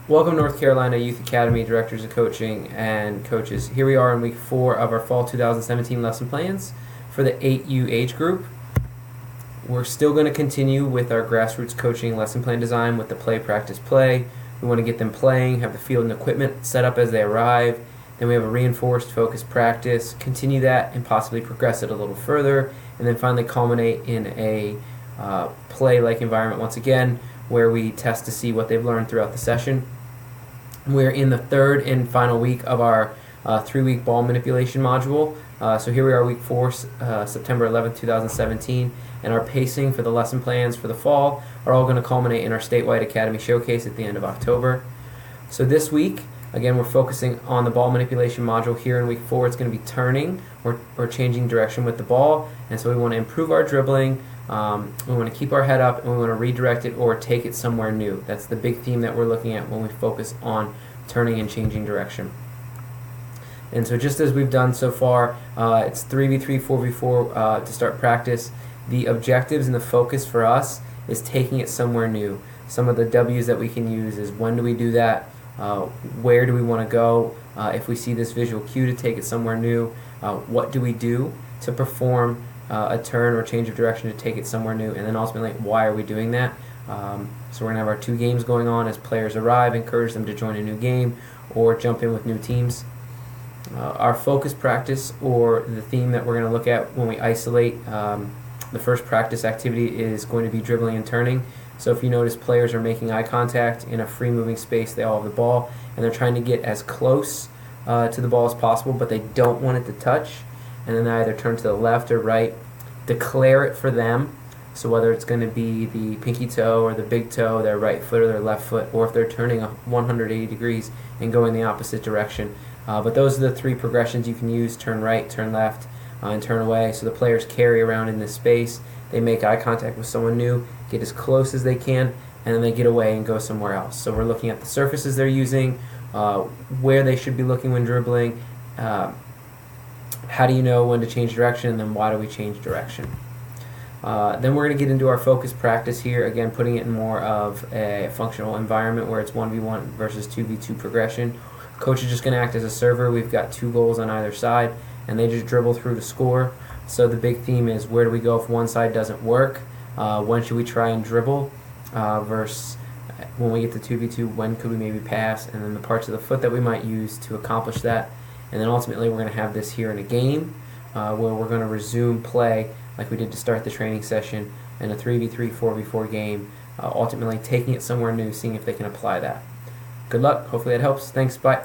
Welcome North Carolina Youth Academy Directors of Coaching and Coaches. Here we are in week 4 of our fall 2017 lesson plans for the 8U age group. We're still going to continue with our grassroots coaching lesson plan design with the play, practice, play. We want to get them playing, have the field and equipment set up as they arrive. Then we have a reinforced focused practice, continue that and possibly progress it a little further, and then finally culminate in a play-like environment once again where we test to see what they've learned throughout the session. We're in the third and final week of our 3-week ball manipulation module. So here we are, week 4, September 11th, 2017, and our pacing for the lesson plans for the fall are all going to culminate in our statewide academy showcase at the end of October. So this week, again, we're focusing on the ball manipulation module here in week 4. It's going to be turning or changing direction with the ball, and so we want to improve our dribbling. We want to keep our head up and we want to redirect it or take it somewhere new. That's the big theme that we're looking at when we focus on turning and changing direction. And so just as we've done so far, it's 3v3, 4v4 to start practice. The objectives and the focus for us is taking it somewhere new. Some of the W's that we can use is when do we do that, where do we want to go, if we see this visual cue to take it somewhere new, what do we do to perform a turn or change of direction to take it somewhere new, and then ultimately why are we doing that. So we're going to have our 2 games going on as players arrive, encourage them to join a new game or jump in with new teams. Our focus practice, or the theme that we're going to look at when we isolate the first practice activity, is going to be dribbling and turning. So if you notice, players are making eye contact in a free moving space. They all have the ball and they're trying to get as close to the ball as possible, but they don't want it to touch, and then they either turn to the left or right, declare it for them. So whether it's going to be the pinky toe or the big toe, their right foot or their left foot, or if they're turning 180 degrees and going the opposite direction. But those are the 3 progressions you can use: turn right, turn left, and turn away. So the players carry around in this space, they make eye contact with someone new, get as close as they can, and then they get away and go somewhere else. So we're looking at the surfaces they're using, where they should be looking when dribbling, how do you know when to change direction, and then why do we change direction. Then we're going to get into our focus practice here, again putting it in more of a functional environment where it's 1v1 versus 2v2 progression. Coach is just going to act as a server. We've got 2 goals on either side, and they just dribble through to score. So the big theme is, where do we go if one side doesn't work? When should we try and dribble? Versus when we get to 2v2, when could we maybe pass? And then the parts of the foot that we might use to accomplish that. And then ultimately we're going to have this here in a game where we're going to resume play like we did to start the training session in a 3v3, 4v4 game, ultimately taking it somewhere new, seeing if they can apply that. Good luck. Hopefully that helps. Thanks. Bye.